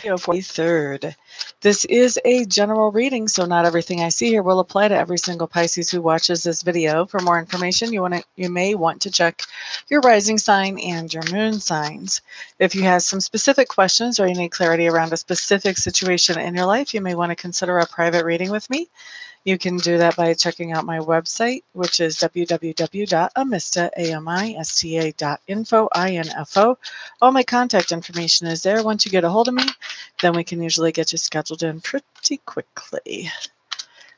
For the 3rd. This is a general reading, so not everything I see here will apply to every single Pisces who watches this video. For more information, you may want to check your rising sign and your moon signs. If you have some specific questions or you need clarity around a specific situation in your life, you may want to consider a private reading with me. You can do that by checking out my website, which is www.amista.info. All my contact information is there. Once you get a hold of me, then we can usually get you scheduled in pretty quickly.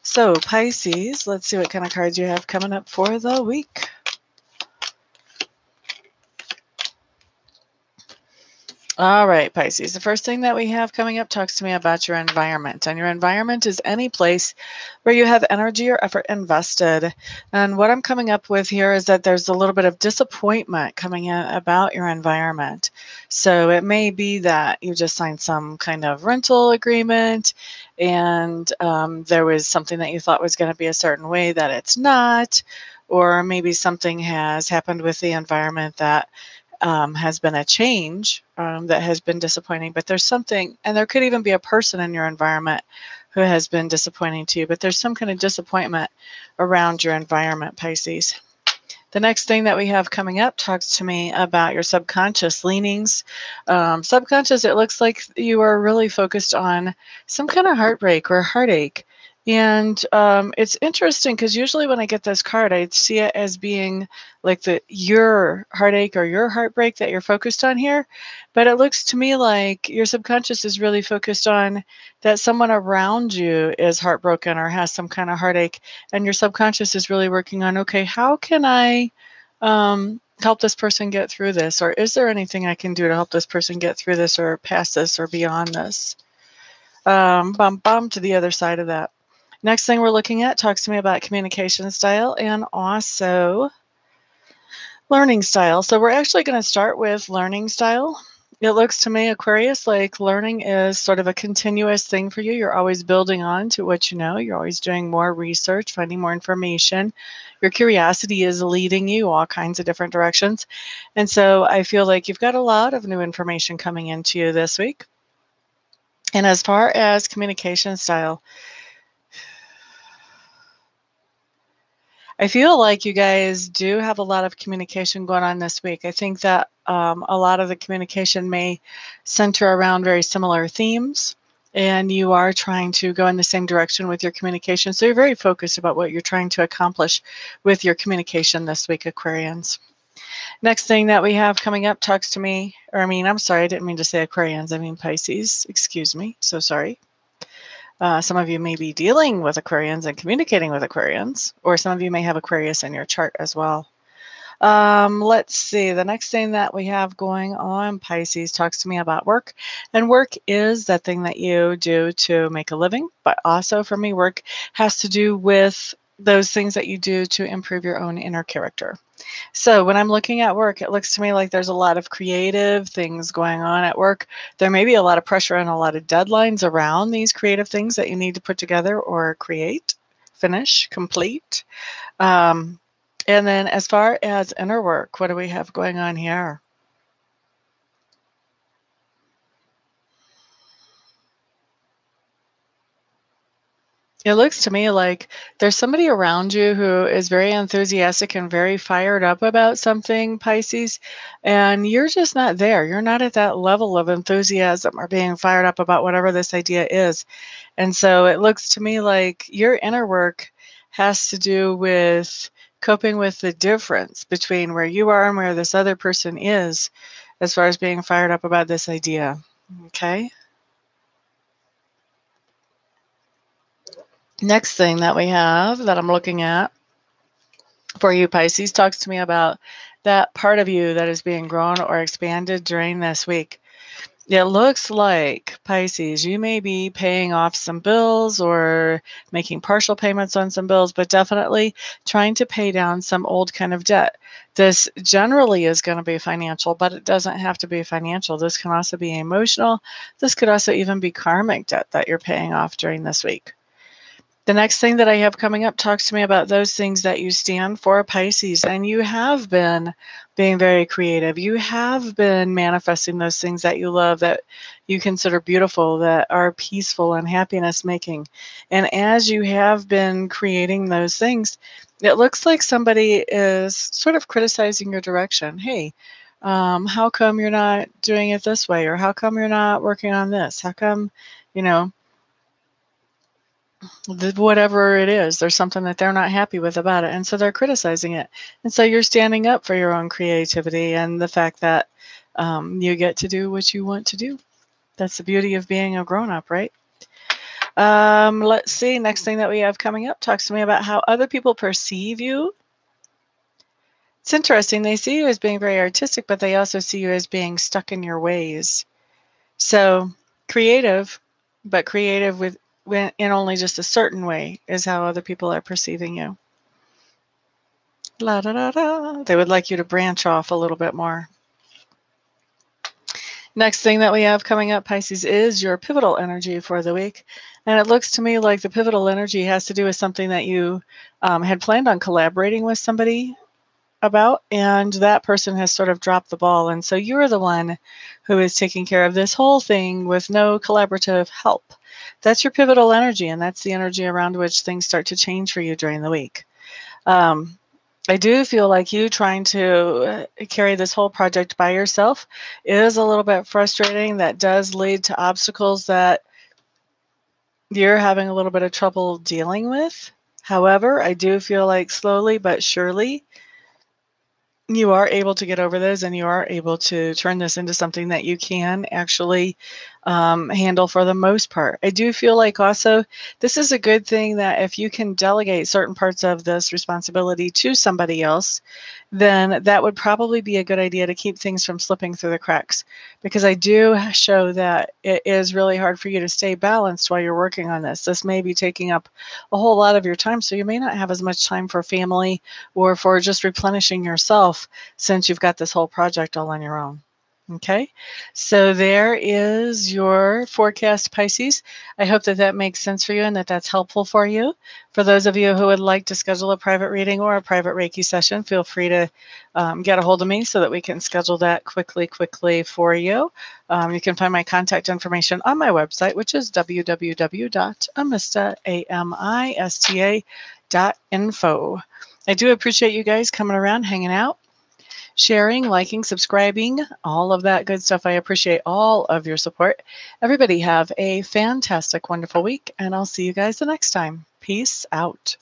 So, Pisces, let's see what kind of cards you have coming up for the week. All right, Pisces. The first thing that we have coming up talks to me about your environment. And your environment is any place where you have energy or effort invested. And what I'm coming up with here is that there's a little bit of disappointment coming in about your environment. So it may be that you just signed some kind of rental agreement and there was something that you thought was going to be a certain way that it's not. Or maybe something has happened with the environment that has been a change that has been disappointing, but there's something, and there could even be a person in your environment who has been disappointing to you, but there's some kind of disappointment around your environment, Pisces. The next thing that we have coming up talks to me about your subconscious leanings. Subconscious, it looks like you are really focused on some kind of heartbreak or heartache. And it's interesting because usually when I get this card, I see it as being like your heartache or your heartbreak that you're focused on here. But it looks to me like your subconscious is really focused on that someone around you is heartbroken or has some kind of heartache. And your subconscious is really working on, okay, how can I help this person get through this? Or is there anything I can do to help this person get through this or past this or beyond this? To the other side of that. Next thing we're looking at talks to me about communication style and also learning style. So we're actually going to start with learning style. It looks to me, Aquarius, like learning is sort of a continuous thing for you. You're always building on to what you know. You're always doing more research, finding more information. Your curiosity is leading you all kinds of different directions. And so I feel like you've got a lot of new information coming into you this week. And as far as communication style, I feel like you guys do have a lot of communication going on this week. I think that a lot of the communication may center around very similar themes, and you are trying to go in the same direction with your communication. So you're very focused about what you're trying to accomplish with your communication this week, Aquarians. Next thing that we have coming up talks to me, I'm sorry, I didn't mean to say Aquarians, I mean Pisces. Excuse me, so sorry. Some of you may be dealing with Aquarians and communicating with Aquarians, or some of you may have Aquarius in your chart as well. Let's see. The next thing that we have going on, Pisces, talks to me about work. And work is that thing that you do to make a living. But also for me, work has to do with those things that you do to improve your own inner character. So when I'm looking at work, it looks to me like there's a lot of creative things going on at work. There may be a lot of pressure and a lot of deadlines around these creative things that you need to put together or create, finish, complete. And then as far as inner work, what do we have going on here? It looks to me like there's somebody around you who is very enthusiastic and very fired up about something, Pisces, and you're just not there. You're not at that level of enthusiasm or being fired up about whatever this idea is. And so it looks to me like your inner work has to do with coping with the difference between where you are and where this other person is as far as being fired up about this idea. Okay? Next thing that we have that I'm looking at for you, Pisces, talks to me about that part of you that is being grown or expanded during this week. It looks like, Pisces, you may be paying off some bills or making partial payments on some bills, but definitely trying to pay down some old kind of debt. This generally is going to be financial, but it doesn't have to be financial. This can also be emotional. This could also even be karmic debt that you're paying off during this week. The next thing that I have coming up talks to me about those things that you stand for, Pisces, and you have been being very creative. You have been manifesting those things that you love, that you consider beautiful, that are peaceful and happiness making. And as you have been creating those things, it looks like somebody is sort of criticizing your direction. Hey, how come you're not doing it this way? Or how come you're not working on this? How come, you know, whatever it is, there's something that they're not happy with about it, and so they're criticizing it. And so you're standing up for your own creativity and the fact that you get to do what you want to do. That's the beauty of being a grown-up, right? Let's see, next thing that we have coming up talks to me about how other people perceive you. It's interesting, they see you as being very artistic, but they also see you as being stuck in your ways. So creative, but creative in only just a certain way is how other people are perceiving you. La da da da. They would like you to branch off a little bit more. Next thing that we have coming up, Pisces, is your pivotal energy for the week. And it looks to me like the pivotal energy has to do with something that you had planned on collaborating with somebody about, and that person has sort of dropped the ball. And so you're the one who is taking care of this whole thing with no collaborative help. That's your pivotal energy, and that's the energy around which things start to change for you during the week. I do feel like you trying to carry this whole project by yourself is a little bit frustrating. That does lead to obstacles that you're having a little bit of trouble dealing with. However, I do feel like slowly but surely you are able to get over those, and you are able to turn this into something that you can actually handle for the most part. I do feel like also this is a good thing, that if you can delegate certain parts of this responsibility to somebody else, then that would probably be a good idea to keep things from slipping through the cracks. Because I do show that it is really hard for you to stay balanced while you're working on this. This may be taking up a whole lot of your time, so you may not have as much time for family or for just replenishing yourself, since you've got this whole project all on your own. Okay, so there is your forecast, Pisces. I hope that that makes sense for you and that that's helpful for you. For those of you who would like to schedule a private reading or a private Reiki session, feel free to get a hold of me so that we can schedule that quickly for you. You can find my contact information on my website, which is www.amista.info. I do appreciate you guys coming around, hanging out, sharing, liking, subscribing, all of that good stuff. I appreciate all of your support. Everybody have a fantastic, wonderful week, and I'll see you guys the next time. Peace out.